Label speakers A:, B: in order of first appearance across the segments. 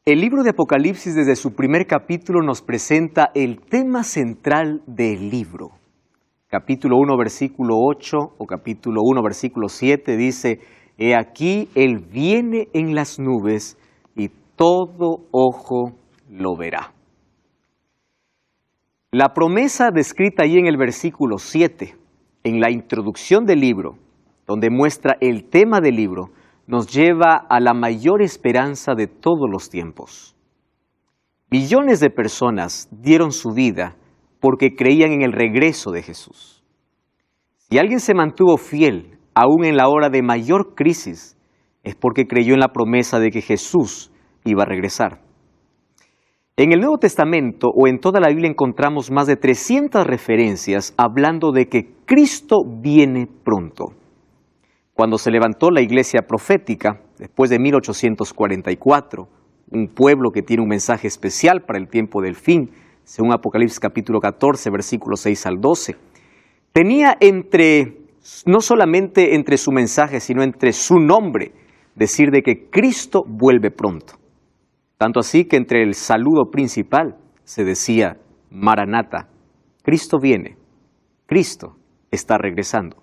A: El libro de Apocalipsis desde su primer capítulo nos presenta el tema central del libro. Capítulo 1, versículo 8 o capítulo 1, versículo 7 dice: He aquí, Él viene en las nubes y todo ojo lo verá. La promesa descrita ahí en el versículo 7, en la introducción del libro, donde muestra el tema del libro, nos lleva a la mayor esperanza de todos los tiempos. Millones de personas dieron su vida porque creían en el regreso de Jesús. Si alguien se mantuvo fiel, aún en la hora de mayor crisis, es porque creyó en la promesa de que Jesús iba a regresar. En el Nuevo Testamento o en toda la Biblia encontramos más de 300 referencias hablando de que Cristo viene pronto. Cuando se levantó la iglesia profética, después de 1844, un pueblo que tiene un mensaje especial para el tiempo del fin, según Apocalipsis capítulo 14, versículos 6 al 12, tenía no solamente entre su mensaje, sino entre su nombre, decir de que Cristo vuelve pronto. Tanto así que entre el saludo principal se decía: Maranata, Cristo viene, Cristo está regresando.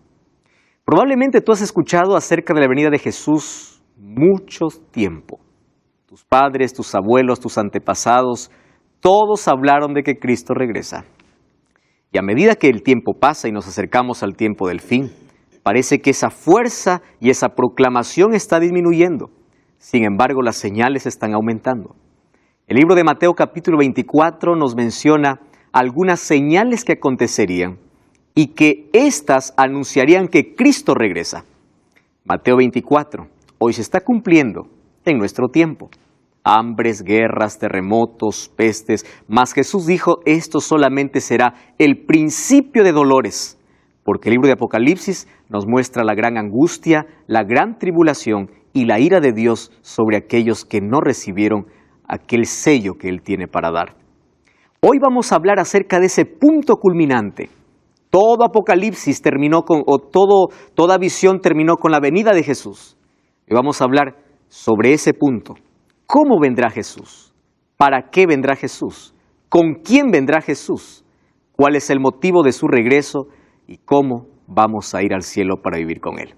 A: Probablemente tú has escuchado acerca de la venida de Jesús mucho tiempo. Tus padres, tus abuelos, tus antepasados, todos hablaron de que Cristo regresa. Y a medida que el tiempo pasa y nos acercamos al tiempo del fin, parece que esa fuerza y esa proclamación está disminuyendo. Sin embargo, las señales están aumentando. El libro de Mateo capítulo 24 nos menciona algunas señales que acontecerían y que éstas anunciarían que Cristo regresa. Mateo 24, hoy se está cumpliendo en nuestro tiempo. Hambres, guerras, terremotos, pestes, mas Jesús dijo: esto solamente será el principio de dolores, porque el libro de Apocalipsis nos muestra la gran angustia, la gran tribulación y la ira de Dios sobre aquellos que no recibieron aquel sello que Él tiene para dar. Hoy vamos a hablar acerca de ese punto culminante. Todo Apocalipsis terminó toda visión terminó con la venida de Jesús. Y vamos a hablar sobre ese punto. ¿Cómo vendrá Jesús? ¿Para qué vendrá Jesús? ¿Con quién vendrá Jesús? ¿Cuál es el motivo de su regreso? ¿Y cómo vamos a ir al cielo para vivir con Él?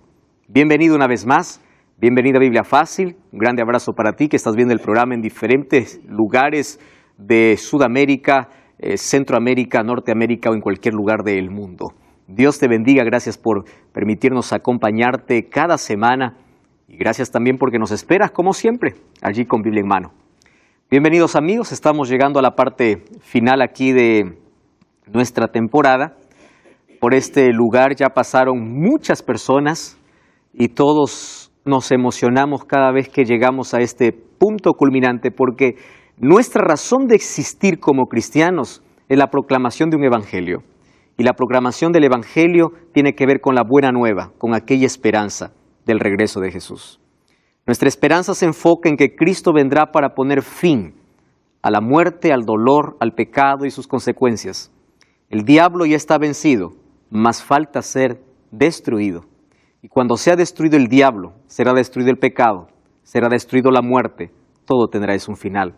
A: Bienvenido una vez más. Bienvenido a Biblia Fácil. Un grande abrazo para ti que estás viendo el programa en diferentes lugares de Sudamérica, Centroamérica, Norteamérica o en cualquier lugar del mundo. Dios te bendiga, gracias por permitirnos acompañarte cada semana y gracias también porque nos esperas como siempre, allí con Biblia en mano. Bienvenidos amigos, estamos llegando a la parte final aquí de nuestra temporada. Por este lugar ya pasaron muchas personas y todos nos emocionamos cada vez que llegamos a este punto culminante porque nuestra razón de existir como cristianos es la proclamación de un evangelio. Y la proclamación del evangelio tiene que ver con la buena nueva, con aquella esperanza del regreso de Jesús. Nuestra esperanza se enfoca en que Cristo vendrá para poner fin a la muerte, al dolor, al pecado y sus consecuencias. El diablo ya está vencido, mas falta ser destruido. Y cuando sea destruido el diablo, será destruido el pecado, será destruido la muerte, todo tendrá un final.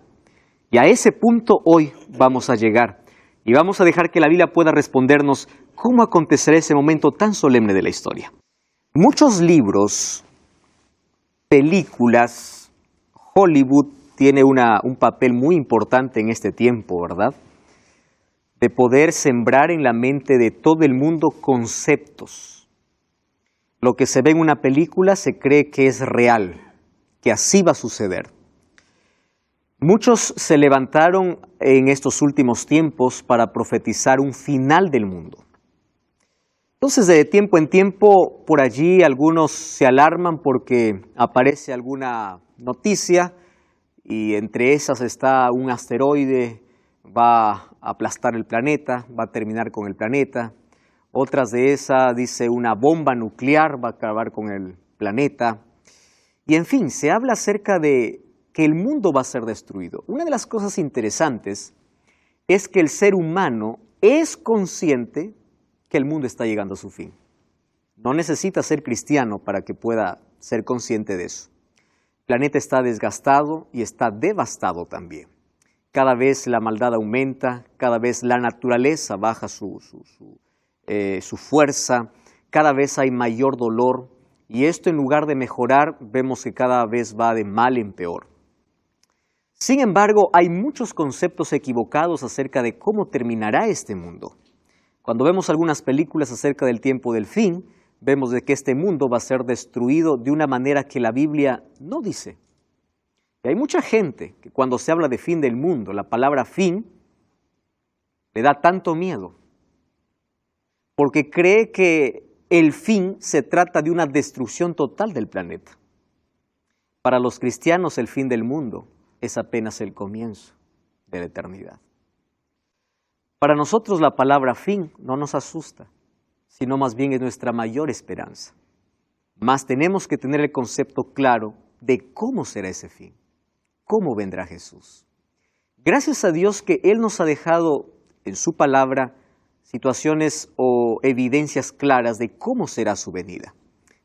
A: Y a ese punto hoy vamos a llegar y vamos a dejar que la Biblia pueda respondernos cómo acontecerá ese momento tan solemne de la historia. Muchos libros, películas, Hollywood tiene un papel muy importante en este tiempo, ¿verdad? De poder sembrar en la mente de todo el mundo conceptos. Lo que se ve en una película se cree que es real, que así va a suceder. Muchos se levantaron en estos últimos tiempos para profetizar un final del mundo. Entonces, de tiempo en tiempo, por allí algunos se alarman porque aparece alguna noticia y entre esas está un asteroide, va a aplastar el planeta, va a terminar con el planeta. Otras de esas dice una bomba nuclear va a acabar con el planeta. Y en fin, se habla acerca de que el mundo va a ser destruido. Una de las cosas interesantes es que el ser humano es consciente que el mundo está llegando a su fin. No necesita ser cristiano para que pueda ser consciente de eso. El planeta está desgastado y está devastado también. Cada vez la maldad aumenta, cada vez la naturaleza baja su fuerza, cada vez hay mayor dolor y esto en lugar de mejorar vemos que cada vez va de mal en peor. Sin embargo, hay muchos conceptos equivocados acerca de cómo terminará este mundo. Cuando vemos algunas películas acerca del tiempo del fin, vemos de que este mundo va a ser destruido de una manera que la Biblia no dice. Y hay mucha gente que cuando se habla de fin del mundo, la palabra fin le da tanto miedo, porque cree que el fin se trata de una destrucción total del planeta. Para los cristianos el fin del mundo es apenas el comienzo de la eternidad. Para nosotros la palabra fin no nos asusta, sino más bien es nuestra mayor esperanza. Mas tenemos que tener el concepto claro de cómo será ese fin. ¿Cómo vendrá Jesús? Gracias a Dios que Él nos ha dejado en su palabra situaciones o evidencias claras de cómo será su venida.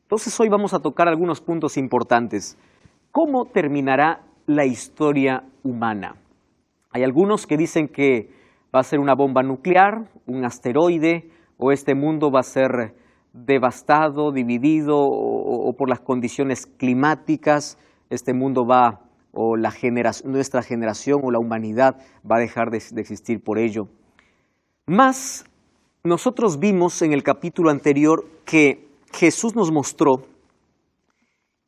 A: Entonces hoy vamos a tocar algunos puntos importantes. ¿Cómo terminará la historia humana? Hay algunos que dicen que va a ser una bomba nuclear, un asteroide, o este mundo va a ser devastado, dividido, o por las condiciones climáticas, este mundo va o nuestra generación o la humanidad va a dejar de existir por ello. Mas, nosotros vimos en el capítulo anterior que Jesús nos mostró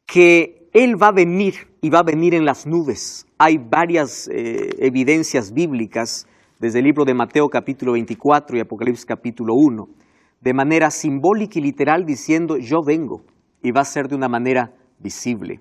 A: que Él va a venir y va a venir en las nubes. Hay varias evidencias bíblicas desde el libro de Mateo capítulo 24 y Apocalipsis capítulo 1, de manera simbólica y literal diciendo yo vengo y va a ser de una manera visible.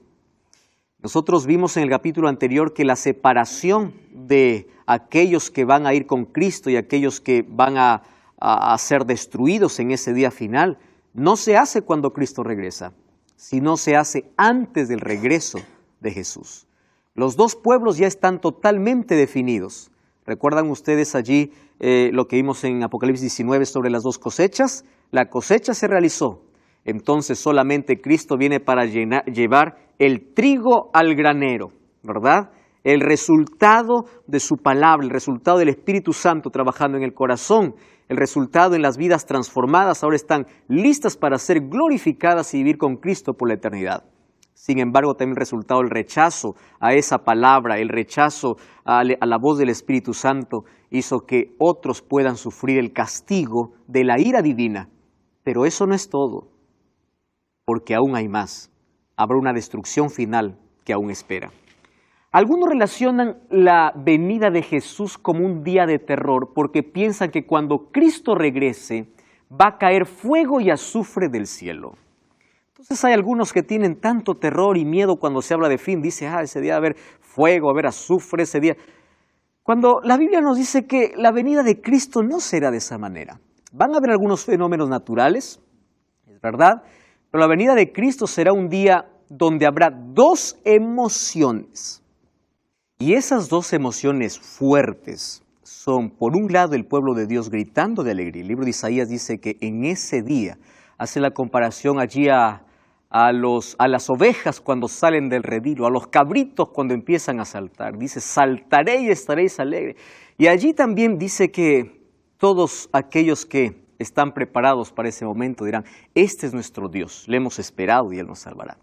A: Nosotros vimos en el capítulo anterior que la separación de aquellos que van a ir con Cristo y aquellos que van a ser destruidos en ese día final, no se hace cuando Cristo regresa, sino se hace antes del regreso de Jesús. Los dos pueblos ya están totalmente definidos. ¿Recuerdan ustedes allí lo que vimos en Apocalipsis 19 sobre las dos cosechas? La cosecha se realizó. Entonces solamente Cristo viene para llevar el trigo al granero, ¿verdad? El resultado de su palabra, el resultado del Espíritu Santo trabajando en el corazón, el resultado en las vidas transformadas, ahora están listas para ser glorificadas y vivir con Cristo por la eternidad. Sin embargo, también el resultado del rechazo a esa palabra, el rechazo a la voz del Espíritu Santo, hizo que otros puedan sufrir el castigo de la ira divina. Pero eso no es todo, porque aún hay más. Habrá una destrucción final que aún espera. Algunos relacionan la venida de Jesús como un día de terror porque piensan que cuando Cristo regrese va a caer fuego y azufre del cielo. Entonces hay algunos que tienen tanto terror y miedo cuando se habla de fin. Dice, ese día va a haber fuego, va a haber azufre ese día. Cuando la Biblia nos dice que la venida de Cristo no será de esa manera. Van a haber algunos fenómenos naturales, es verdad, pero la venida de Cristo será un día donde habrá dos emociones. Y esas dos emociones fuertes son, por un lado, el pueblo de Dios gritando de alegría. El libro de Isaías dice que en ese día, hace la comparación allí a las ovejas cuando salen del redil, a los cabritos cuando empiezan a saltar. Dice, saltaré y estaréis alegres. Y allí también dice que todos aquellos que están preparados para ese momento dirán, este es nuestro Dios, le hemos esperado y Él nos salvará.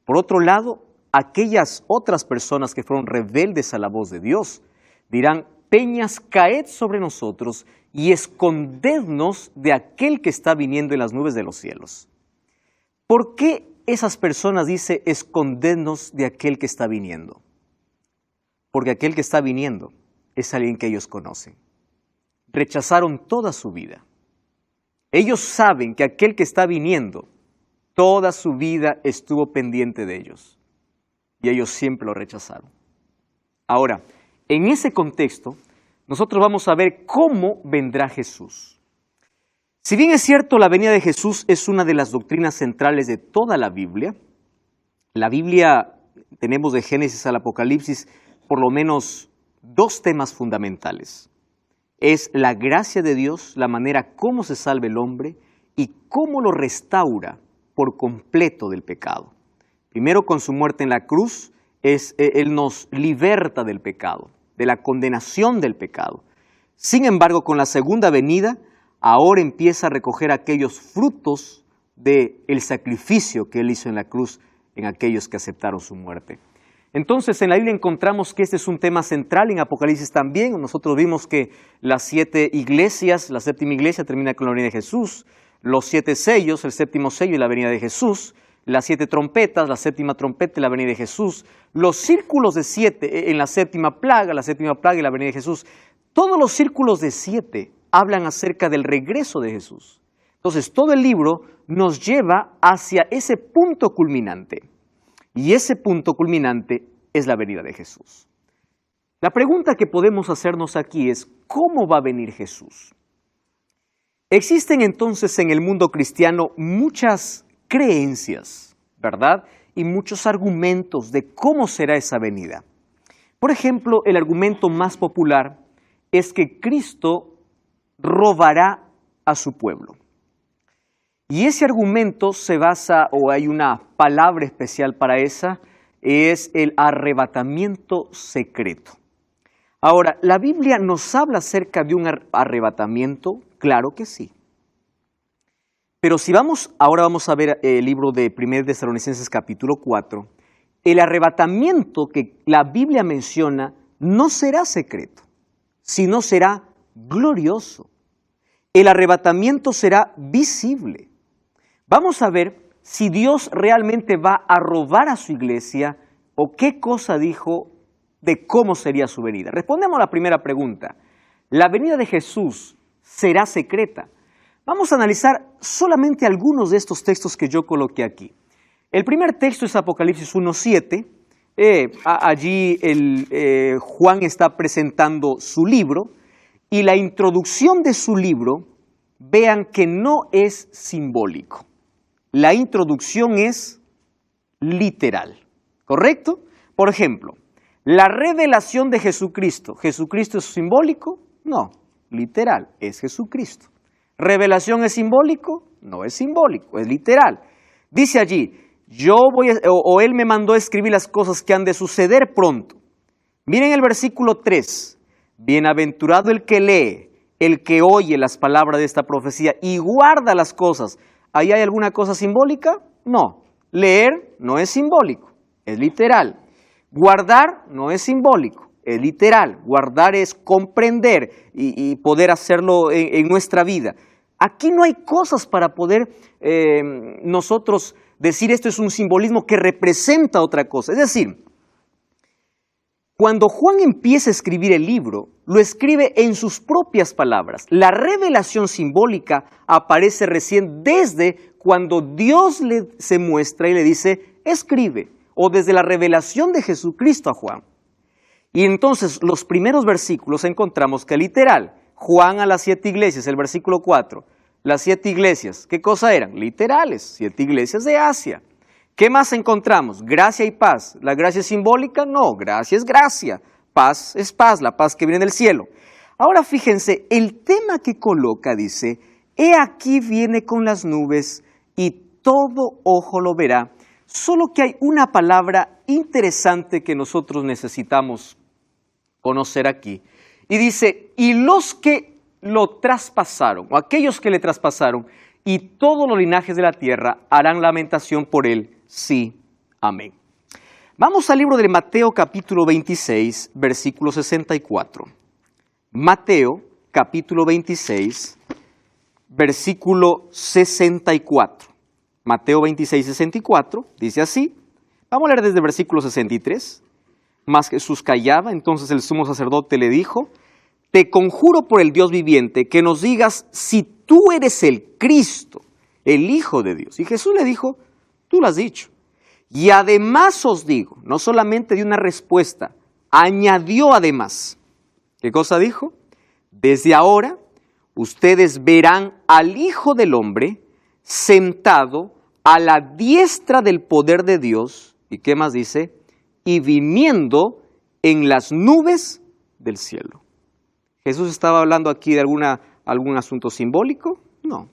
A: Por otro lado, aquellas otras personas que fueron rebeldes a la voz de Dios dirán, peñas, caed sobre nosotros y escondednos de aquel que está viniendo en las nubes de los cielos. ¿Por qué esas personas dicen, escondednos de aquel que está viniendo? Porque aquel que está viniendo es alguien que ellos conocen. Rechazaron toda su vida. Ellos saben que aquel que está viniendo, toda su vida estuvo pendiente de ellos. Y ellos siempre lo rechazaron. Ahora, en ese contexto, nosotros vamos a ver cómo vendrá Jesús. Si bien es cierto, la venida de Jesús es una de las doctrinas centrales de toda la Biblia tenemos de Génesis al Apocalipsis por lo menos dos temas fundamentales. Es la gracia de Dios, la manera cómo se salva el hombre y cómo lo restaura por completo del pecado. Primero, con su muerte en la cruz, Él nos liberta del pecado, de la condenación del pecado. Sin embargo, con la segunda venida, ahora empieza a recoger aquellos frutos del sacrificio que Él hizo en la cruz en aquellos que aceptaron su muerte. Entonces, en la Biblia encontramos que este es un tema central, en Apocalipsis también. Nosotros vimos que las 7 iglesias, la séptima iglesia termina con la venida de Jesús, los 7 sellos, el séptimo sello y la venida de Jesús, las 7 trompetas, la séptima trompeta y la venida de Jesús, los círculos de 7 en la séptima plaga y la venida de Jesús. Todos los círculos de 7 hablan acerca del regreso de Jesús. Entonces, todo el libro nos lleva hacia ese punto culminante. Y ese punto culminante es la venida de Jesús. La pregunta que podemos hacernos aquí es, ¿cómo va a venir Jesús? Existen entonces en el mundo cristiano muchas creencias, ¿verdad? Y muchos argumentos de cómo será esa venida. Por ejemplo, el argumento más popular es que Cristo robará a su pueblo. Y ese argumento se basa, o hay una palabra especial para esa, es el arrebatamiento secreto. Ahora, ¿la Biblia nos habla acerca de un arrebatamiento? Claro que sí. Pero si ahora vamos a ver el libro de 1 Tesalonicenses capítulo 4, el arrebatamiento que la Biblia menciona no será secreto, sino será glorioso. El arrebatamiento será visible. Vamos a ver si Dios realmente va a robar a su iglesia o qué cosa dijo de cómo sería su venida. Respondemos a la primera pregunta. ¿La venida de Jesús será secreta? Vamos a analizar solamente algunos de estos textos que yo coloqué aquí. El primer texto es Apocalipsis 1:7. Allí Juan está presentando su libro y la introducción de su libro, vean que no es simbólico. La introducción es literal, ¿correcto? Por ejemplo, la revelación de Jesucristo. ¿Jesucristo es simbólico? No, literal, es Jesucristo. ¿Revelación es simbólico? No es simbólico, es literal. Dice allí, Él me mandó a escribir las cosas que han de suceder pronto. Miren el versículo 3. Bienaventurado el que lee, el que oye las palabras de esta profecía y guarda las cosas. ¿Ahí hay alguna cosa simbólica? No. Leer no es simbólico, es literal. Guardar no es simbólico, es literal. Guardar es comprender y poder hacerlo en nuestra vida. Aquí no hay cosas para poder nosotros decir esto es un simbolismo que representa otra cosa. Es decir, cuando Juan empieza a escribir el libro, lo escribe en sus propias palabras. La revelación simbólica aparece recién desde cuando Dios se muestra y le dice, escribe, o desde la revelación de Jesucristo a Juan. Y entonces los primeros versículos encontramos que literal, Juan a las 7 iglesias, el versículo 4, las 7 iglesias, ¿qué cosa eran? Literales, 7 iglesias de Asia. ¿Qué más encontramos? Gracia y paz. ¿La gracia es simbólica? No, gracia es gracia. Paz es paz, la paz que viene del cielo. Ahora fíjense, el tema que coloca dice, he aquí viene con las nubes y todo ojo lo verá. Solo que hay una palabra interesante que nosotros necesitamos conocer aquí. Y dice, y los que lo traspasaron, o aquellos que le traspasaron, y todos los linajes de la tierra harán lamentación por él. Sí, amén. Vamos al libro de Mateo capítulo 26, versículo 64. Mateo capítulo 26, versículo 64. Mateo 26, 64, dice así. Vamos a leer desde el versículo 63. Mas Jesús callaba, entonces el sumo sacerdote le dijo, te conjuro por el Dios viviente que nos digas si tú eres el Cristo, el Hijo de Dios. Y Jesús le dijo, tú lo has dicho. Y además os digo, no solamente dio una respuesta, añadió además. ¿Qué cosa dijo? Desde ahora ustedes verán al Hijo del Hombre sentado a la diestra del poder de Dios. ¿Y qué más dice? Y viniendo en las nubes del cielo. ¿Jesús estaba hablando aquí de algún asunto simbólico? No.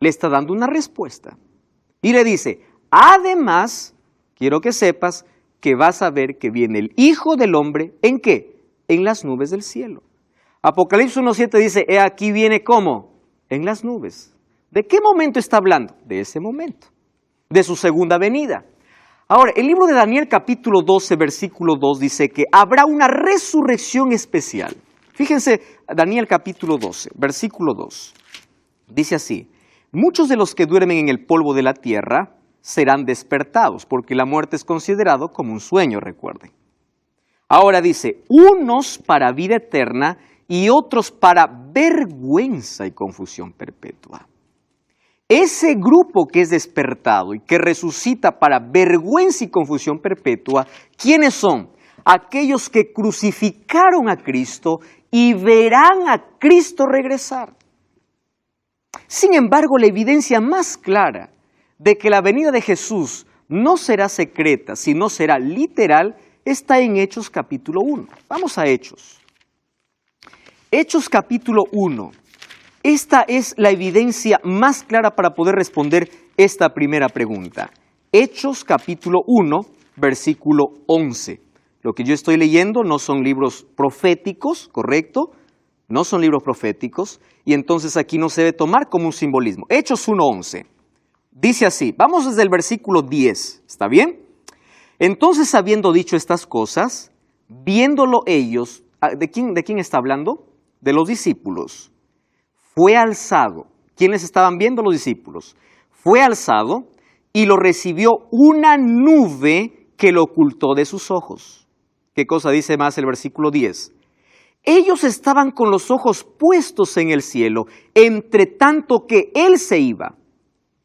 A: Le está dando una respuesta. Y le dice, además quiero que sepas que vas a ver que viene el Hijo del Hombre, ¿en qué? En las nubes del cielo. Apocalipsis 1:7 dice, he aquí viene ¿cómo? En las nubes. ¿De qué momento está hablando? De ese momento, de su segunda venida. Ahora, el libro de Daniel capítulo 12, versículo 2 dice que habrá una resurrección especial. Fíjense, Daniel capítulo 12, versículo 2. Dice así, muchos de los que duermen en el polvo de la tierra serán despertados, porque la muerte es considerado como un sueño, recuerden. Ahora dice, unos para vida eterna y otros para vergüenza y confusión perpetua. Ese grupo que es despertado y que resucita para vergüenza y confusión perpetua, ¿quiénes son? Aquellos que crucificaron a Cristo y verán a Cristo regresar. Sin embargo, la evidencia más clara de que la venida de Jesús no será secreta, sino será literal, está en Hechos capítulo 1. Vamos a Hechos. Hechos capítulo 1. Esta es la evidencia más clara para poder responder esta primera pregunta. Hechos capítulo 1, versículo 11. Lo que yo estoy leyendo no son libros proféticos, ¿correcto? No son libros proféticos, y entonces aquí no se debe tomar como un simbolismo. Hechos 1:11. Dice así, vamos desde el versículo 10, ¿está bien? Entonces, habiendo dicho estas cosas, viéndolo ellos, ¿de quién está hablando? De los discípulos. Fue alzado. ¿Quiénes estaban viendo? Los discípulos. Fue alzado y lo recibió una nube que lo ocultó de sus ojos. ¿Qué cosa dice más el versículo 10? Ellos estaban con los ojos puestos en el cielo, entre tanto que Él se iba.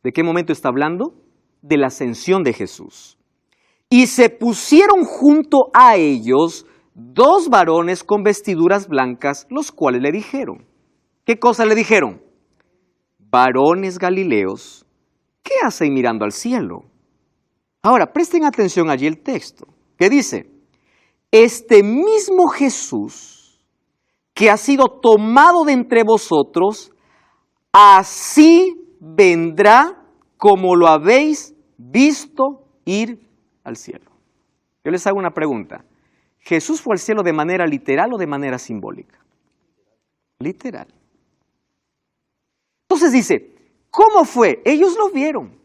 A: ¿De qué momento está hablando? De la ascensión de Jesús. Y se pusieron junto a ellos dos varones con vestiduras blancas, los cuales le dijeron. ¿Qué cosa le dijeron? Varones galileos, ¿qué hacen mirando al cielo? Ahora, presten atención allí el texto, que dice, este mismo Jesús que ha sido tomado de entre vosotros, así vendrá como lo habéis visto ir al cielo. Yo les hago una pregunta. ¿Jesús fue al cielo de manera literal o de manera simbólica? Literal. Entonces dice, ¿cómo fue? Ellos lo vieron.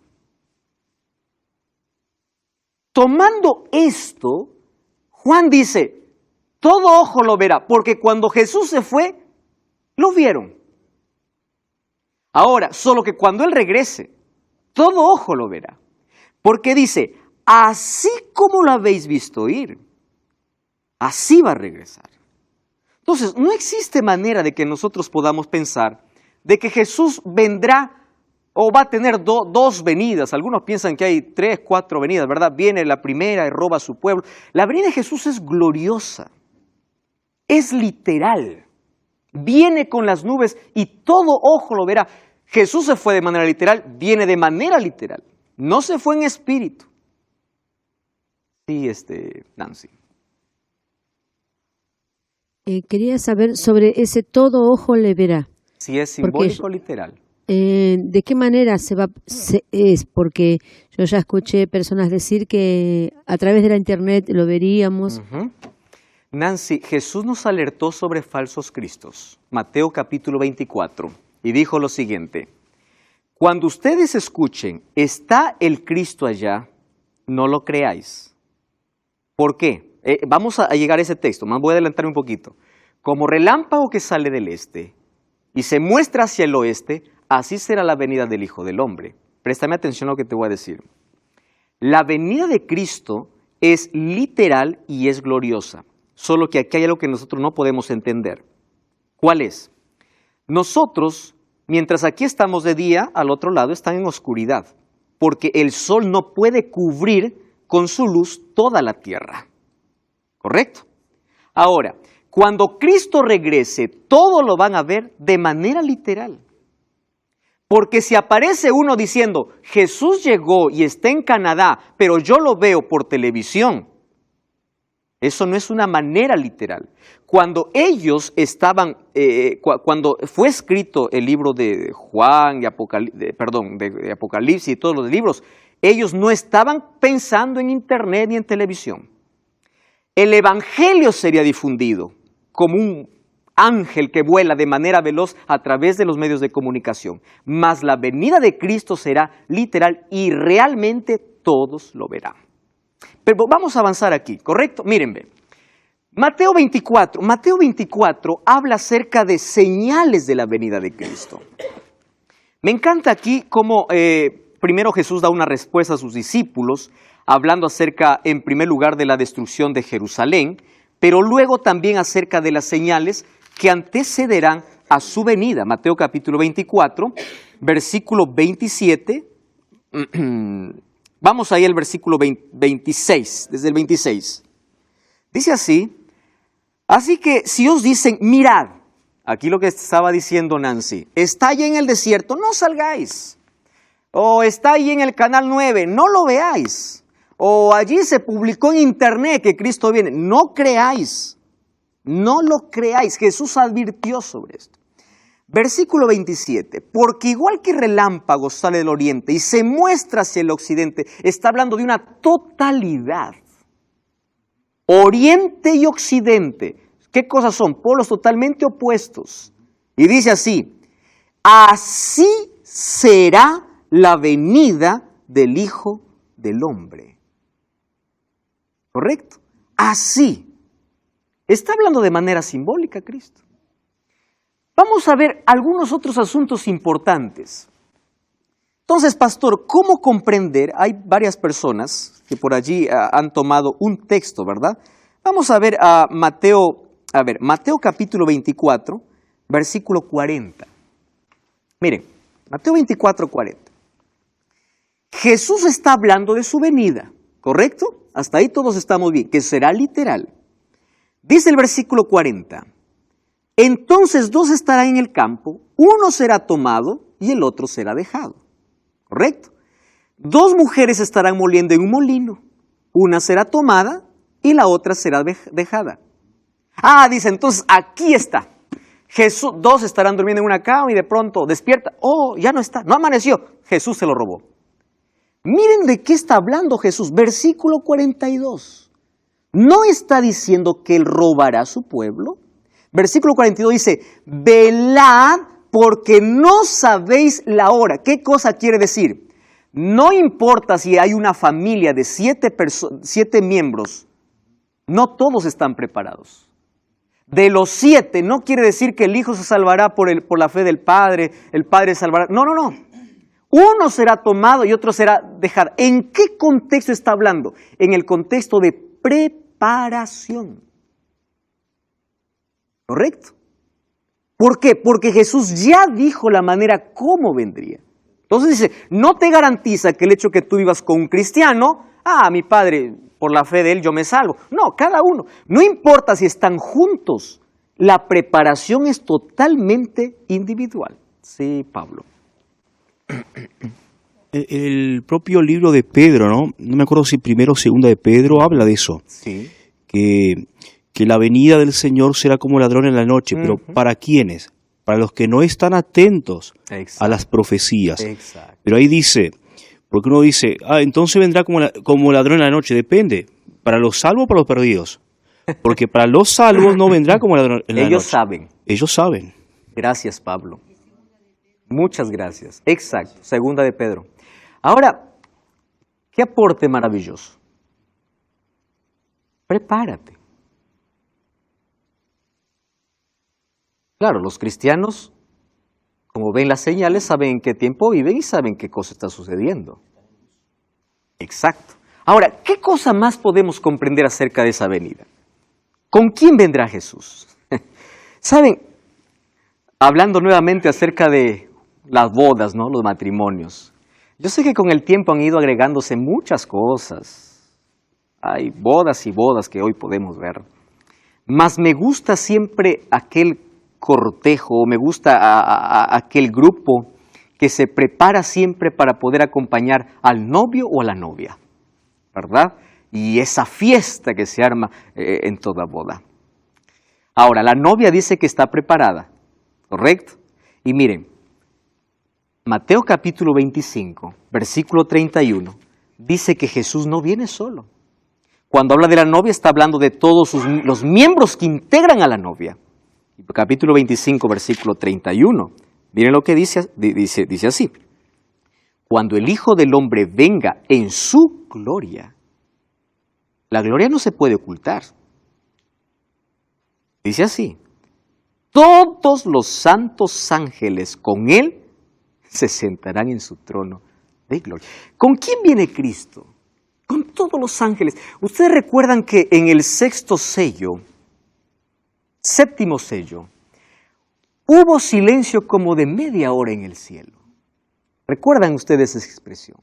A: Tomando esto, Juan dice, todo ojo lo verá, porque cuando Jesús se fue, lo vieron. Ahora, solo que cuando Él regrese, todo ojo lo verá. Porque dice, así como lo habéis visto ir, así va a regresar. Entonces, no existe manera de que nosotros podamos pensar de que Jesús vendrá o va a tener dos venidas. Algunos piensan que hay 3, 4 venidas, ¿verdad? Viene la primera y roba a su pueblo. La venida de Jesús es gloriosa, es literal. Viene con las nubes y todo ojo lo verá. Jesús se fue de manera literal, viene de manera literal. No se fue en espíritu. Sí, Nancy.
B: Quería saber sobre ese todo ojo le verá.
A: Si es simbólico o literal.
B: ¿De qué manera es? Porque yo ya escuché personas decir que a través de la internet lo veríamos.
A: Nancy, Jesús nos alertó sobre falsos cristos. Mateo capítulo 24. Y dijo lo siguiente. Cuando ustedes escuchen, está el Cristo allá, no lo creáis. ¿Por qué? Vamos a llegar a ese texto, voy a adelantarme un poquito. Como relámpago que sale del este y se muestra hacia el oeste, así será la venida del Hijo del Hombre. Préstame atención a lo que te voy a decir. La venida de Cristo es literal y es gloriosa, solo que aquí hay algo que nosotros no podemos entender. ¿Cuál es? Nosotros, mientras aquí estamos de día, al otro lado están en oscuridad, porque el sol no puede cubrir con su luz toda la tierra. ¿Correcto? Ahora, cuando Cristo regrese, todo lo van a ver de manera literal. Porque si aparece uno diciendo, Jesús llegó y está en Canadá, pero yo lo veo por televisión, eso no es una manera literal. Cuando ellos estaban, cuando fue escrito el libro de Juan, de Apocalipsis y todos los libros, Ellos no estaban pensando en internet ni en televisión. El evangelio sería difundido como un ángel que vuela de manera veloz a través de los medios de comunicación. Mas la venida de Cristo será literal y realmente todos lo verán. Pero vamos a avanzar aquí, ¿correcto? Miren, ven. Mateo 24 habla acerca de señales de la venida de Cristo. Me encanta aquí cómo primero Jesús da una respuesta a sus discípulos, hablando acerca, en primer lugar, de la destrucción de Jerusalén, pero luego también acerca de las señales que antecederán a su venida. Mateo capítulo 24, versículo 27. Vamos ahí al versículo 26, desde el 26. Dice así: así que si os dicen, mirad, aquí lo que estaba diciendo Nancy, está allí en el desierto, no salgáis. O está allí en el canal 9, no lo veáis. O allí se publicó en internet que Cristo viene, no creáis. No lo creáis. Jesús advirtió sobre esto. Versículo 27, porque igual que relámpago sale del oriente y se muestra hacia el occidente, está hablando de una totalidad. Oriente y occidente, ¿qué cosas son? Polos totalmente opuestos. Y dice así: así será la venida del Hijo del Hombre. ¿Correcto? Así. Está hablando de manera simbólica Cristo. Vamos a ver algunos otros asuntos importantes. Entonces, pastor, ¿cómo comprender? Hay varias personas que por allí han tomado un texto, ¿verdad? Vamos a ver a Mateo capítulo 24, versículo 40. Miren, Mateo 24, 40. Jesús está hablando de su venida, ¿correcto? Hasta ahí todos estamos bien, que será literal. Dice el versículo 40. Entonces dos estarán en el campo, uno será tomado y el otro será dejado. ¿Correcto? Dos mujeres estarán moliendo en un molino, una será tomada y la otra será dejada. Dice, entonces aquí está. Jesús, dos estarán durmiendo en una cama y de pronto despierta. Ya no está, no amaneció. Jesús se lo robó. Miren de qué está hablando Jesús. Versículo 42. ¿No está diciendo que él robará a su pueblo? Versículo 42 dice, velad porque no sabéis la hora. ¿Qué cosa quiere decir? No importa si hay una familia de 7 miembros, no todos están preparados. De los 7, no quiere decir que el hijo se salvará por la fe del padre, el padre salvará. No. Uno será tomado y otro será dejado. ¿En qué contexto está hablando? En el contexto de preparación. ¿Correcto? ¿Por qué? Porque Jesús ya dijo la manera cómo vendría. Entonces dice, no te garantiza que el hecho que tú vivas con un cristiano, mi padre, por la fe de él yo me salvo. No, cada uno. No importa si están juntos. La preparación es totalmente individual. Sí, Pablo.
C: El propio libro de Pedro, ¿no? No me acuerdo si primero o segunda de Pedro habla de eso.
A: Sí.
C: Que la venida del Señor será como ladrón en la noche. Pero ¿para quiénes? Para los que no están atentos a las profecías.
A: Exacto.
C: Pero ahí dice, porque uno dice, entonces vendrá como ladrón en la noche. Depende, ¿para los salvos o para los perdidos? Porque para los salvos no vendrá como ladrón en la noche.
A: Ellos saben.
C: Ellos saben.
A: Gracias, Pablo. Muchas gracias. Exacto, segunda de Pedro. Ahora, ¿qué aporte maravilloso? Prepárate. Claro, los cristianos, como ven las señales, saben en qué tiempo viven y saben qué cosa está sucediendo. Exacto. Ahora, ¿qué cosa más podemos comprender acerca de esa venida? ¿Con quién vendrá Jesús? ¿Saben? Hablando nuevamente acerca de las bodas, ¿no? Los matrimonios. Yo sé que con el tiempo han ido agregándose muchas cosas. Hay bodas y bodas que hoy podemos ver. Mas me gusta siempre aquel cortejo, me gusta aquel grupo que se prepara siempre para poder acompañar al novio o a la novia, ¿verdad? Y esa fiesta que se arma en toda boda. Ahora, la novia dice que está preparada, ¿correcto? Y miren, Mateo capítulo 25, versículo 31, dice que Jesús no viene solo. Cuando habla de la novia, está hablando de todos los miembros que integran a la novia. Capítulo 25, versículo 31. Miren lo que dice así. Cuando el Hijo del Hombre venga en su gloria, la gloria no se puede ocultar. Dice así, todos los santos ángeles con Él se sentarán en su trono de gloria. ¿Con quién viene Cristo? Con todos los ángeles. Ustedes recuerdan que en el séptimo sello, hubo silencio como de media hora en el cielo. ¿Recuerdan ustedes esa expresión?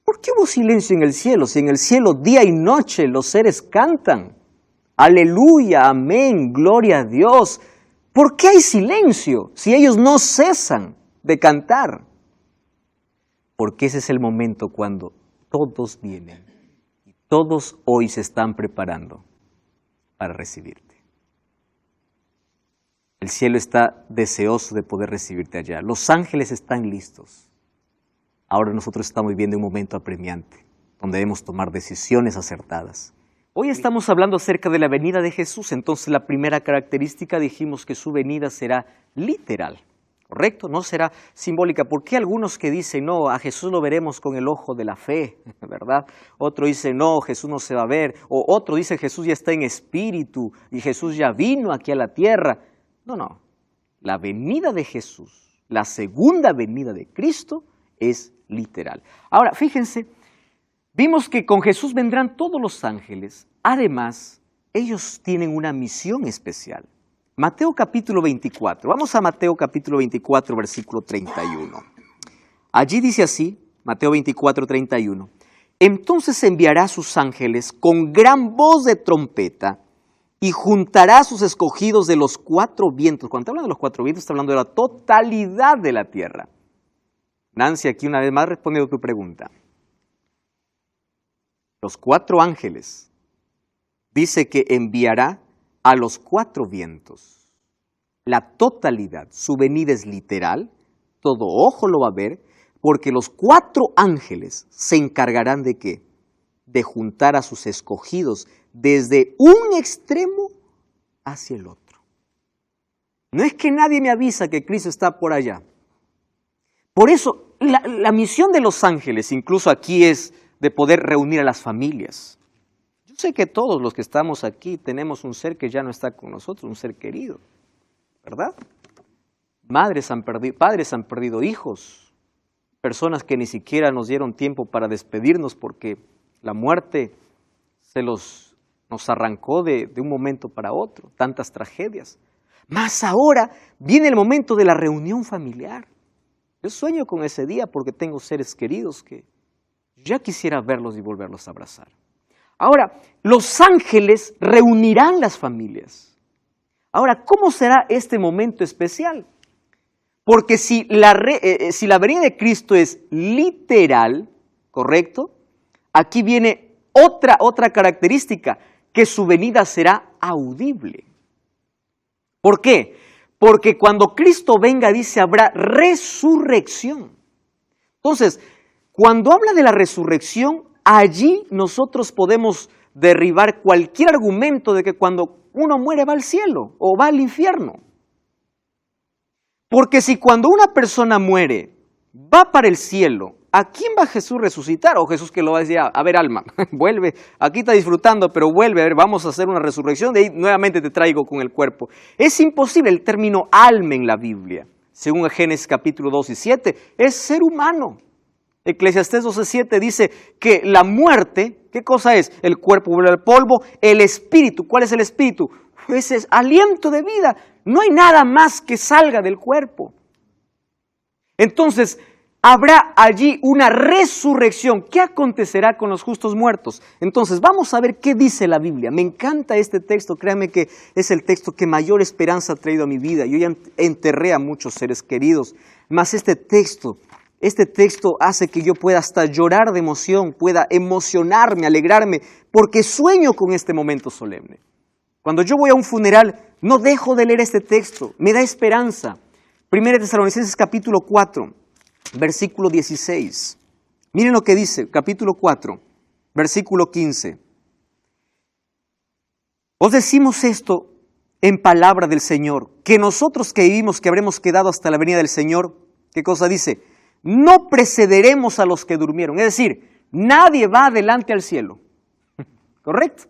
A: ¿Por qué hubo silencio en el cielo? Si en el cielo día y noche los seres cantan. Aleluya, amén, gloria a Dios. ¿Por qué hay silencio si ellos no cesan de cantar? Porque ese es el momento cuando todos vienen y todos hoy se están preparando para recibirte. El cielo está deseoso de poder recibirte allá. Los ángeles están listos. Ahora nosotros estamos viviendo un momento apremiante, donde debemos tomar decisiones acertadas. Hoy estamos hablando acerca de la venida de Jesús, entonces la primera característica dijimos que su venida será literal, ¿correcto? No será simbólica. ¿Por qué algunos que dicen, no, a Jesús lo veremos con el ojo de la fe, ¿verdad? Otro dice, no, Jesús no se va a ver. O otro dice, Jesús ya está en espíritu y Jesús ya vino aquí a la tierra. No. La venida de Jesús, la segunda venida de Cristo es literal. Ahora, fíjense, vimos que con Jesús vendrán todos los ángeles. Además, ellos tienen una misión especial. Mateo capítulo 24. Vamos a Mateo capítulo 24, versículo 31. Allí dice así, Mateo 24, 31. Entonces enviará a sus ángeles con gran voz de trompeta y juntará a sus escogidos de los cuatro vientos. Cuando habla de los cuatro vientos, está hablando de la totalidad de la tierra. Nancy, aquí una vez más respondiendo a tu pregunta. Los cuatro ángeles, dice que enviará a los cuatro vientos. La totalidad, su venida es literal, todo ojo lo va a ver, porque los cuatro ángeles se encargarán de ¿qué? De juntar a sus escogidos desde un extremo hacia el otro. No es que nadie me avisa que Cristo está por allá. Por eso, la misión de los ángeles, incluso aquí, es de poder reunir a las familias. Yo sé que todos los que estamos aquí tenemos un ser que ya no está con nosotros, un ser querido, ¿verdad? Padres han perdido hijos, personas que ni siquiera nos dieron tiempo para despedirnos porque la muerte nos arrancó de un momento para otro, tantas tragedias. Mas ahora viene el momento de la reunión familiar. Yo sueño con ese día porque tengo seres queridos que ya quisiera verlos y volverlos a abrazar. Ahora, los ángeles reunirán las familias. Ahora, ¿cómo será este momento especial? Porque si la venida de Cristo es literal, ¿correcto? Aquí viene otra característica, que su venida será audible. ¿Por qué? Porque cuando Cristo venga, dice, habrá resurrección. Entonces, cuando habla de la resurrección, allí nosotros podemos derribar cualquier argumento de que cuando uno muere va al cielo o va al infierno. Porque si cuando una persona muere va para el cielo, ¿a quién va Jesús resucitar? O Jesús que lo va a decir, a ver alma, vuelve, aquí está disfrutando, pero vuelve, a ver, vamos a hacer una resurrección, de ahí nuevamente te traigo con el cuerpo. Es imposible el término alma en la Biblia, según Génesis capítulo 2 y 7, es ser humano. Eclesiastés 12:7 dice que la muerte, ¿qué cosa es? El cuerpo vuelve al polvo, el espíritu, ¿cuál es el espíritu? Pues es aliento de vida, no hay nada más que salga del cuerpo. Entonces, habrá allí una resurrección. ¿Qué acontecerá con los justos muertos? Entonces, vamos a ver qué dice la Biblia. Me encanta este texto, créanme que es el texto que mayor esperanza ha traído a mi vida. Yo ya enterré a muchos seres queridos, mas este texto hace que yo pueda hasta llorar de emoción, pueda emocionarme, alegrarme, porque sueño con este momento solemne. Cuando yo voy a un funeral, no dejo de leer este texto, me da esperanza. 1 Tesalonicenses capítulo 4, versículo 16. Miren lo que dice, capítulo 4, versículo 15. Os decimos esto en palabra del Señor, que nosotros que vivimos, que habremos quedado hasta la venida del Señor, ¿qué cosa dice? No precederemos a los que durmieron. Es decir, nadie va adelante al cielo. ¿Correcto?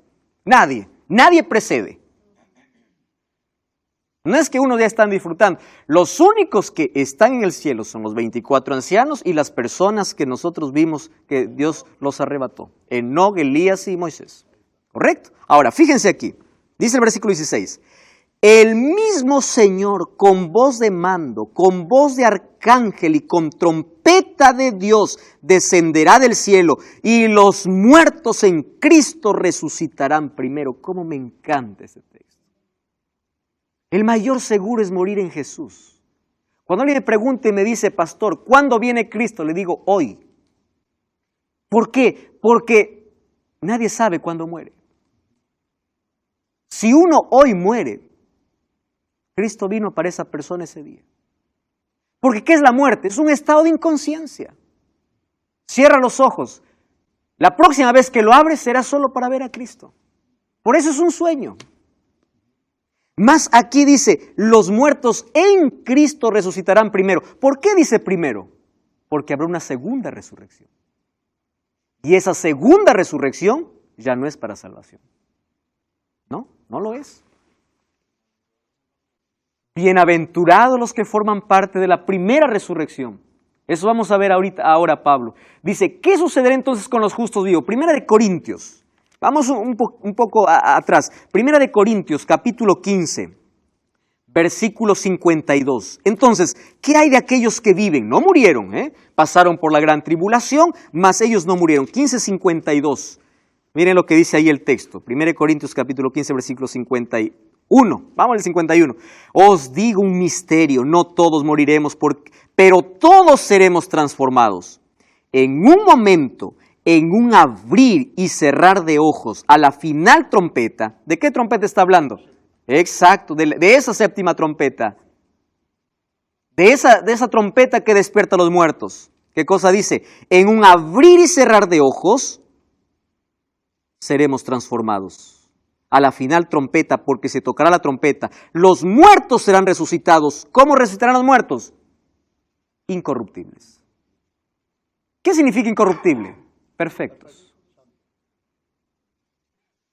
A: Nadie precede. No es que unos ya están disfrutando. Los únicos que están en el cielo son los 24 ancianos y las personas que nosotros vimos que Dios los arrebató. Enoc, Elías y Moisés. ¿Correcto? Ahora, fíjense aquí. Dice el versículo 16. El mismo Señor con voz de mando, con voz de arcángel y con trompeta de Dios descenderá del cielo y los muertos en Cristo resucitarán primero. ¿Cómo me encanta ese texto? El mayor seguro es morir en Jesús. Cuando alguien me pregunta y me dice, pastor, ¿cuándo viene Cristo? Le digo, hoy. ¿Por qué? Porque nadie sabe cuándo muere. Si uno hoy muere, Cristo vino para esa persona ese día. Porque ¿qué es la muerte? Es un estado de inconsciencia. Cierra los ojos. La próxima vez que lo abres será solo para ver a Cristo. Por eso es un sueño. Más aquí dice, los muertos en Cristo resucitarán primero. ¿Por qué dice primero? Porque habrá una segunda resurrección. Y esa segunda resurrección ya no es para salvación. No lo es. Bienaventurados los que forman parte de la primera resurrección. Eso vamos a ver ahora Pablo. Dice, ¿qué sucederá entonces con los justos vivos? Primera de Corintios. Vamos un poco atrás. Primera de Corintios, capítulo 15, versículo 52. Entonces, ¿qué hay de aquellos que viven? No murieron, pasaron por la gran tribulación, mas ellos no murieron. 15:52. Miren lo que dice ahí el texto. 1 Corintios capítulo 15, versículo 51. Vamos al 51. Os digo un misterio, no todos moriremos, pero todos seremos transformados. En un momento, en un abrir y cerrar de ojos, a la final trompeta. ¿De qué trompeta está hablando? Exacto, de esa séptima trompeta. De esa trompeta que despierta a los muertos. ¿Qué cosa dice? En un abrir y cerrar de ojos, seremos transformados. A la final trompeta, porque se tocará la trompeta, los muertos serán resucitados. ¿Cómo resucitarán los muertos? Incorruptibles. ¿Qué significa incorruptible? Perfectos.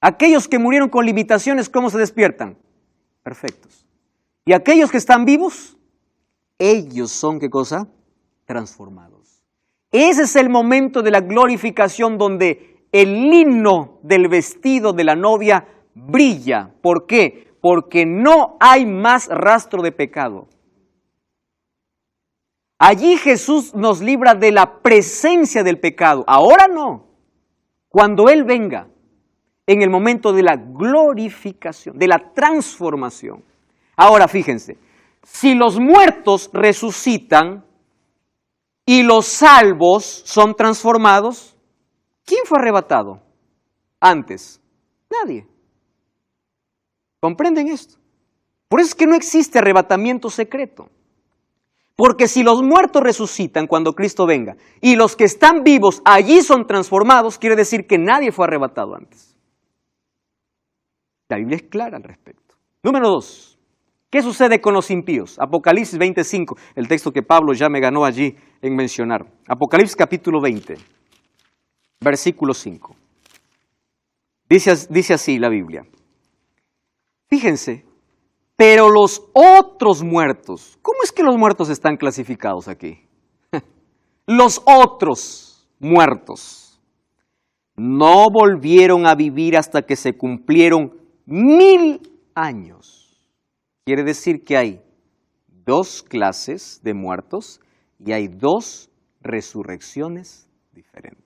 A: Aquellos que murieron con limitaciones, ¿cómo se despiertan? Perfectos. Y aquellos que están vivos, ellos son, ¿qué cosa? Transformados. Ese es el momento de la glorificación donde el lino del vestido de la novia brilla. ¿Por qué? Porque no hay más rastro de pecado. Allí Jesús nos libra de la presencia del pecado. Ahora no. Cuando Él venga, en el momento de la glorificación, de la transformación. Ahora fíjense, si los muertos resucitan y los salvos son transformados, ¿quién fue arrebatado antes? Nadie. ¿Comprenden esto? Por eso es que no existe arrebatamiento secreto. Porque si los muertos resucitan cuando Cristo venga y los que están vivos allí son transformados, quiere decir que nadie fue arrebatado antes. La Biblia es clara al respecto. Número 2. ¿Qué sucede con los impíos? Apocalipsis 25, el texto que Pablo ya me ganó allí en mencionar. Apocalipsis capítulo 20. Versículo 5. Dice así la Biblia. Fíjense, pero los otros muertos, ¿cómo es que los muertos están clasificados aquí? Los otros muertos no volvieron a vivir hasta que se cumplieron 1000 años. Quiere decir que hay dos clases de muertos y hay dos resurrecciones diferentes.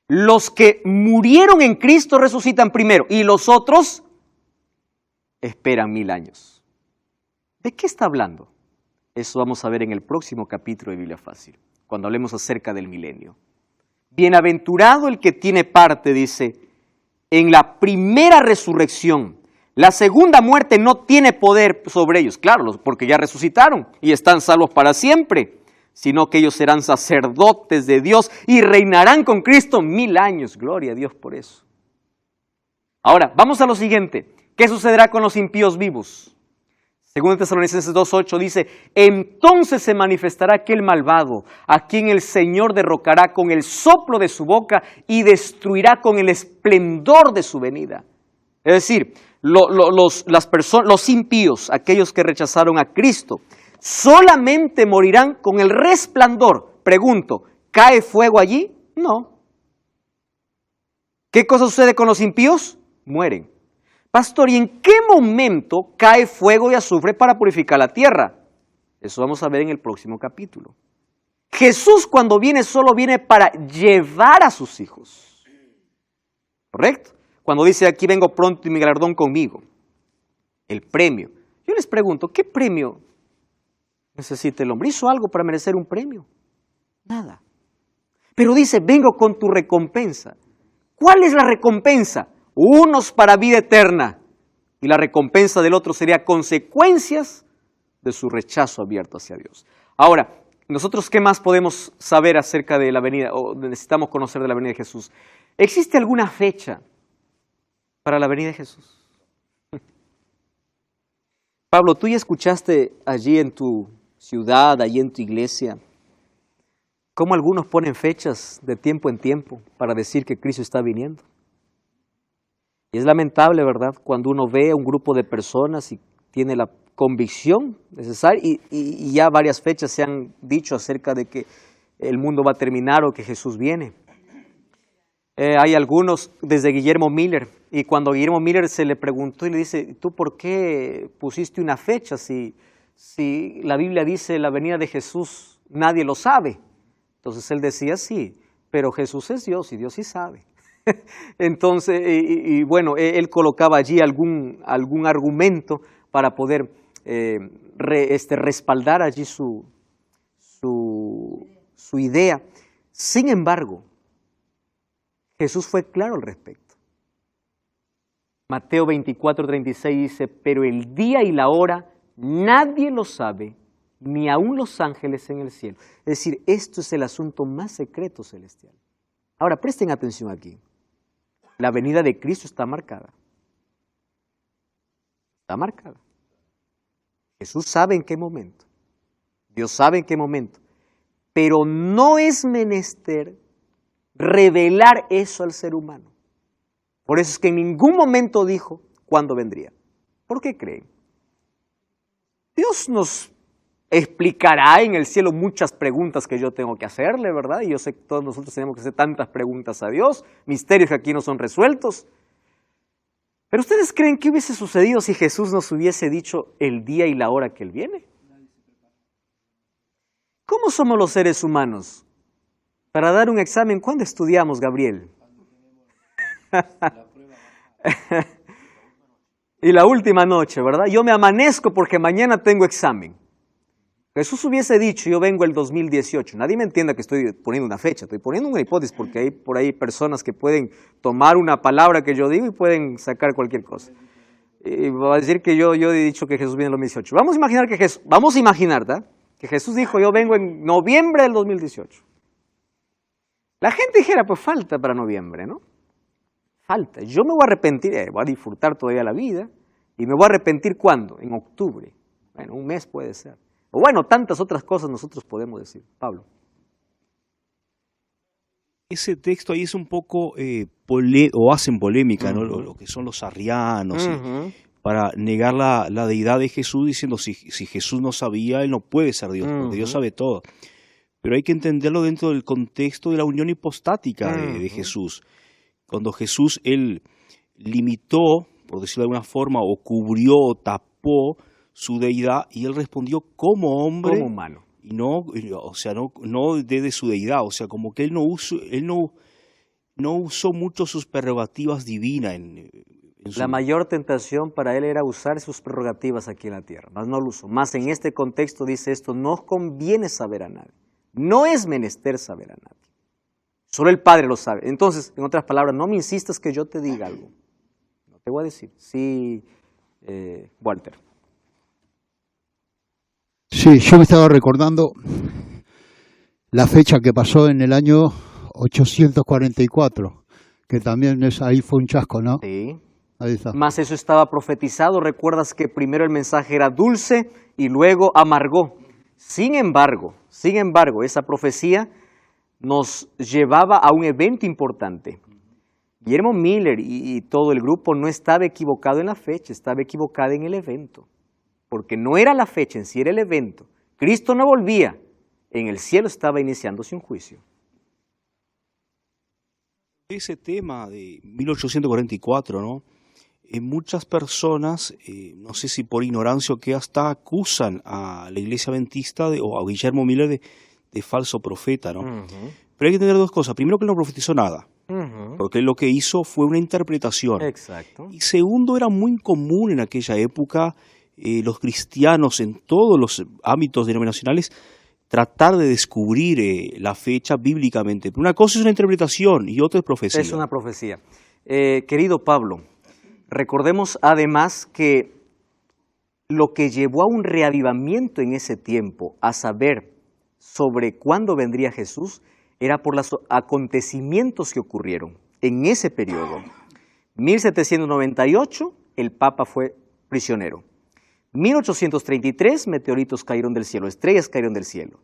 A: Los que murieron en Cristo resucitan primero y los otros esperan 1000 años. ¿De qué está hablando? Eso vamos a ver en el próximo capítulo de Biblia Fácil, cuando hablemos acerca del milenio. Bienaventurado el que tiene parte, dice, en la primera resurrección. La segunda muerte no tiene poder sobre ellos, claro, porque ya resucitaron y están salvos para siempre. sino que ellos serán sacerdotes de Dios y reinarán con Cristo 1000 años. Gloria a Dios por eso. Ahora, vamos a lo siguiente. ¿Qué sucederá con los impíos vivos? Según Tesalonicenses 2:8 dice, entonces se manifestará aquel malvado, a quien el Señor derrocará con el soplo de su boca y destruirá con el esplendor de su venida. Es decir, los impíos, aquellos que rechazaron a Cristo, solamente morirán con el resplandor. Pregunto, ¿cae fuego allí? No. ¿Qué cosa sucede con los impíos? Mueren. Pastor, ¿y en qué momento cae fuego y azufre para purificar la tierra? Eso vamos a ver en el próximo capítulo. Jesús cuando viene solo viene para llevar a sus hijos. ¿Correcto? Cuando dice aquí vengo pronto y mi galardón conmigo. El premio. Yo les pregunto, ¿qué premio necesita el hombre? ¿Hizo algo para merecer un premio? Nada. Pero dice, vengo con tu recompensa. ¿Cuál es la recompensa? Unos para vida eterna y la recompensa del otro sería consecuencias de su rechazo abierto hacia Dios. Ahora, nosotros ¿qué más podemos saber acerca de la venida o necesitamos conocer de la venida de Jesús? ¿Existe alguna fecha para la venida de Jesús? Pablo, tú ya escuchaste allí en tu ciudad, allí en tu iglesia, cómo algunos ponen fechas de tiempo en tiempo para decir que Cristo está viniendo. Y es lamentable, ¿verdad?, cuando uno ve a un grupo de personas y tiene la convicción necesaria y ya varias fechas se han dicho acerca de que el mundo va a terminar o que Jesús viene. Hay algunos, desde Guillermo Miller, y cuando Guillermo Miller se le preguntó y le dice, ¿tú por qué pusiste una fecha si la Biblia dice la venida de Jesús nadie lo sabe? Entonces él decía, sí, pero Jesús es Dios y Dios sí sabe. Entonces, bueno, él colocaba allí algún argumento para poder respaldar allí su idea. Sin embargo, Jesús fue claro al respecto. Mateo 24:36 dice, pero el día y la hora nadie lo sabe, ni aun los ángeles en el cielo. Es decir, esto es el asunto más secreto celestial. Ahora, presten atención aquí. La venida de Cristo está marcada. Está marcada. Jesús sabe en qué momento. Dios sabe en qué momento. Pero no es menester revelar eso al ser humano. Por eso es que en ningún momento dijo cuándo vendría. ¿Por qué creen? Dios nos explicará en el cielo muchas preguntas que yo tengo que hacerle, ¿verdad? Y yo sé que todos nosotros tenemos que hacer tantas preguntas a Dios, misterios que aquí no son resueltos. Pero ¿ustedes creen que hubiese sucedido si Jesús nos hubiese dicho el día y la hora que Él viene? ¿Cómo somos los seres humanos? Para dar un examen, ¿cuándo estudiamos, Gabriel? Y la última noche, ¿verdad? Yo me amanezco porque mañana tengo examen. Jesús hubiese dicho, yo vengo el 2018. Nadie me entienda que estoy poniendo una fecha, estoy poniendo una hipótesis porque hay por ahí personas que pueden tomar una palabra que yo digo y pueden sacar cualquier cosa. Y va a decir que yo he dicho que Jesús viene en el 2018. Vamos a imaginar, ¿verdad?, que Jesús dijo, yo vengo en noviembre del 2018. La gente dijera, pues falta para noviembre, ¿no? Falta. Yo me voy a arrepentir, voy a disfrutar todavía la vida, y me voy a arrepentir ¿cuándo? En octubre. Bueno, un mes puede ser. O bueno, tantas otras cosas nosotros podemos decir. Pablo.
C: Ese texto ahí es un poco, o hacen polémica, ¿no? Lo que son los arrianos, para negar la deidad de Jesús, diciendo, si Jesús no sabía, Él no puede ser Dios, porque Dios sabe todo. Pero hay que entenderlo dentro del contexto de la unión hipostática de Jesús. Cuando Jesús, Él limitó, por decirlo de alguna forma, o cubrió, o tapó su deidad, y Él respondió como hombre,
A: como humano.
C: Y no, o sea, no desde su deidad, o sea, como que Él no usó mucho sus prerrogativas divinas.
A: La mayor tentación para Él era usar sus prerrogativas aquí en la tierra, más no lo usó. Más en este contexto dice esto, no os conviene saber a nadie. No es menester saber a nadie. Solo el Padre lo sabe. Entonces, en otras palabras, no me insistas que yo te diga algo. No te voy a decir. Sí, Walter.
D: Sí, yo me estaba recordando la fecha que pasó en el año 844, que también ahí fue un chasco, ¿no?
A: Sí.
D: Ahí está.
A: Más eso estaba profetizado. Recuerdas que primero el mensaje era dulce y luego amargó. Sin embargo, esa profecía nos llevaba a un evento importante. Guillermo Miller y todo el grupo no estaba equivocado en la fecha, estaba equivocado en el evento. Porque no era la fecha en sí, era el evento. Cristo no volvía. En el cielo estaba iniciándose un juicio.
C: Ese tema de 1844, ¿no? Muchas personas, no sé si por ignorancia o qué, hasta acusan a la iglesia adventista o a Guillermo Miller de falso profeta, ¿no? Pero hay que entender dos cosas. Primero, que él no profetizó nada, porque lo que hizo fue una interpretación.
A: Exacto.
C: Y segundo, era muy común en aquella época los cristianos en todos los ámbitos denominacionales tratar de descubrir la fecha bíblicamente. Pero una cosa es una interpretación y otra es profecía.
A: Es una profecía. Querido Pablo, recordemos además que lo que llevó a un reavivamiento en ese tiempo, a saber sobre cuándo vendría Jesús, era por los acontecimientos que ocurrieron en ese periodo. 1798, el Papa fue prisionero. 1833, meteoritos cayeron del cielo, estrellas cayeron del cielo.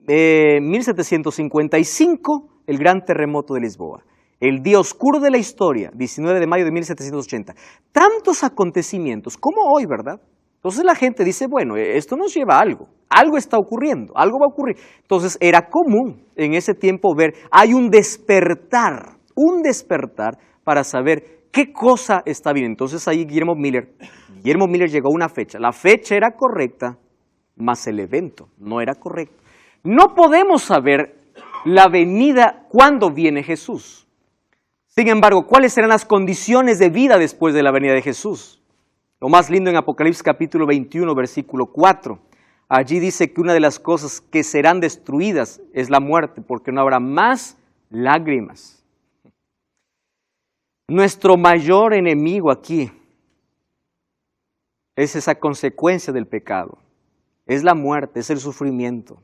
A: 1755, el gran terremoto de Lisboa. El día oscuro de la historia, 19 de mayo de 1780. Tantos acontecimientos, como hoy, ¿verdad? Entonces la gente dice, bueno, esto nos lleva a algo. Algo está ocurriendo, algo va a ocurrir. Entonces era común en ese tiempo ver, hay un despertar para saber qué cosa está bien. Entonces ahí Guillermo Miller llegó a una fecha. La fecha era correcta, mas el evento no era correcto. No podemos saber la venida, cuándo viene Jesús. Sin embargo, ¿cuáles serán las condiciones de vida después de la venida de Jesús? Lo más lindo en Apocalipsis capítulo 21, versículo 4. Allí dice que una de las cosas que serán destruidas es la muerte, porque no habrá más lágrimas. Nuestro mayor enemigo aquí es esa consecuencia del pecado. Es la muerte, es el sufrimiento.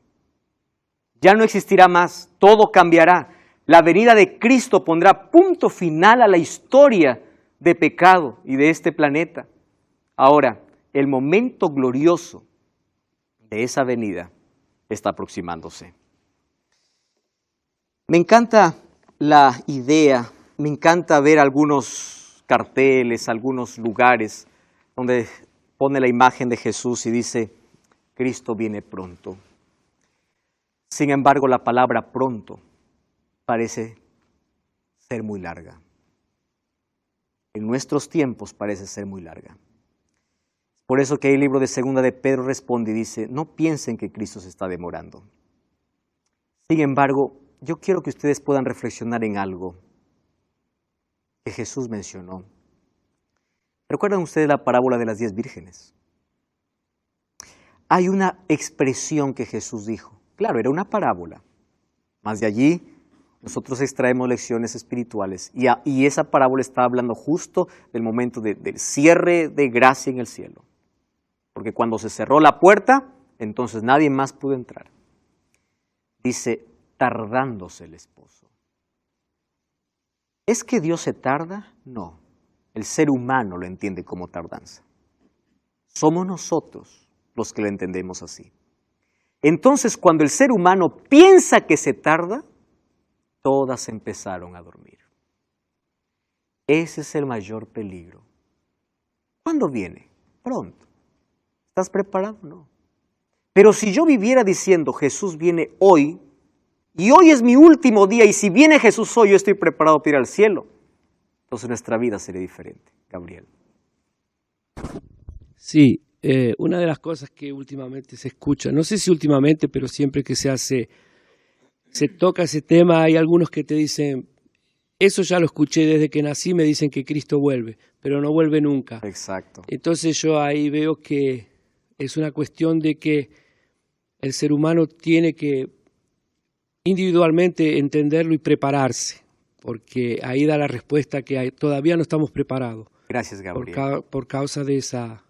A: Ya no existirá más, todo cambiará. La venida de Cristo pondrá punto final a la historia de pecado y de este planeta. Ahora, el momento glorioso de esa venida está aproximándose. Me encanta la idea, me encanta ver algunos carteles, algunos lugares donde pone la imagen de Jesús y dice, Cristo viene pronto. Sin embargo, la palabra pronto parece ser muy larga. En nuestros tiempos parece ser muy larga. Por eso que el libro de Segunda de Pedro responde y dice, no piensen que Cristo se está demorando. Sin embargo, yo quiero que ustedes puedan reflexionar en algo que Jesús mencionó. ¿Recuerdan ustedes la parábola de las 10 vírgenes? Hay una expresión que Jesús dijo. Claro, era una parábola. Más de allí nosotros extraemos lecciones espirituales. Y esa parábola está hablando justo del momento del cierre de gracia en el cielo. Porque cuando se cerró la puerta, entonces nadie más pudo entrar. Dice, tardándose el esposo. ¿Es que Dios se tarda? No. El ser humano lo entiende como tardanza. Somos nosotros los que lo entendemos así. Entonces, cuando el ser humano piensa que se tarda, todas empezaron a dormir. Ese es el mayor peligro. ¿Cuándo viene? Pronto. ¿Estás preparado? No. Pero si yo viviera diciendo, Jesús viene hoy, y hoy es mi último día, y si viene Jesús hoy, yo estoy preparado para ir al cielo, entonces nuestra vida sería diferente. Gabriel.
E: Sí, una de las cosas que últimamente se escucha, no sé si últimamente, pero siempre que se toca ese tema, hay algunos que te dicen, eso ya lo escuché desde que nací, me dicen que Cristo vuelve, pero no vuelve nunca.
A: Exacto.
E: Entonces yo ahí veo que es una cuestión de que el ser humano tiene que individualmente entenderlo y prepararse, porque ahí da la respuesta que todavía no estamos preparados.
A: Gracias, Gabriel.
E: Por causa de esa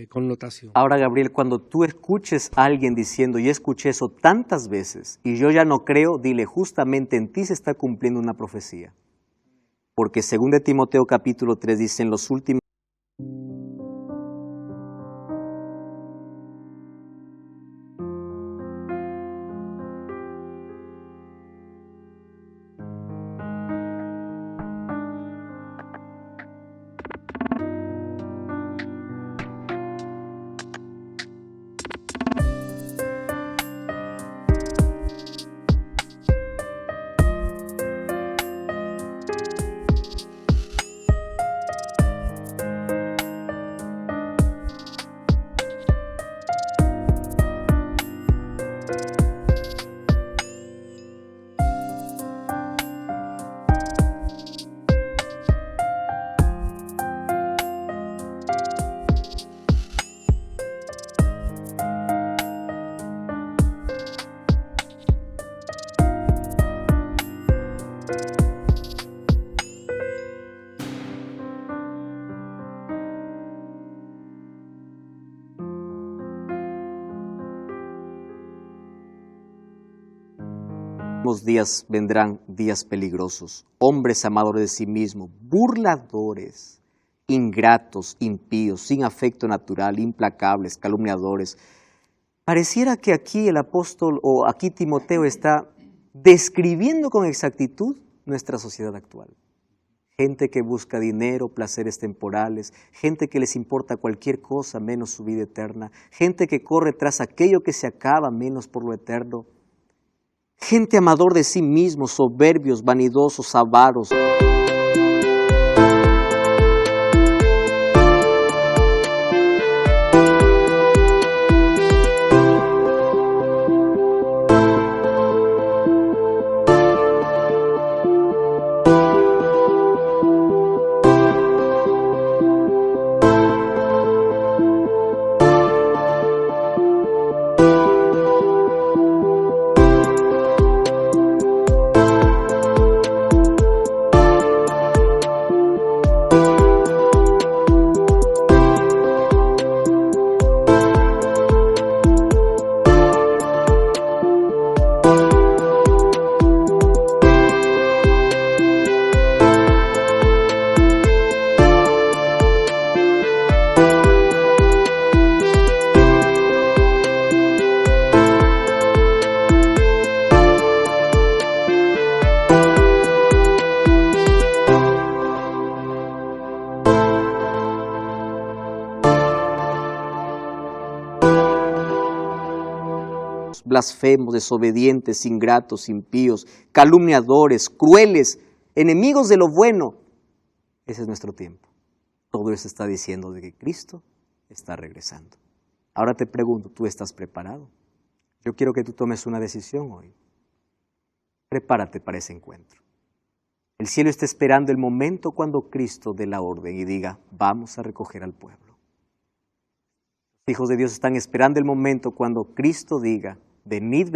E: connotación.
A: Ahora, Gabriel, cuando tú escuches a alguien diciendo, yo escuché eso tantas veces y yo ya no creo, dile, justamente en ti se está cumpliendo una profecía. Porque según de Timoteo capítulo 3 dice, en los últimos días vendrán días peligrosos, hombres amadores de sí mismos, burladores, ingratos, impíos, sin afecto natural, implacables, calumniadores. Pareciera que aquí el apóstol o aquí Timoteo está describiendo con exactitud nuestra sociedad actual. Gente que busca dinero, placeres temporales, gente que les importa cualquier cosa menos su vida eterna, gente que corre tras aquello que se acaba menos por lo eterno. Gente amador de sí mismos, soberbios, vanidosos, avaros. Blasfemos, desobedientes, ingratos, impíos, calumniadores, crueles, enemigos de lo bueno. Ese es nuestro tiempo. Todo eso está diciendo de que Cristo está regresando. Ahora te pregunto, ¿tú estás preparado? Yo quiero que tú tomes una decisión hoy. Prepárate para ese encuentro. El cielo está esperando el momento cuando Cristo dé la orden y diga, vamos a recoger al pueblo. Los hijos de Dios están esperando el momento cuando Cristo diga, venid,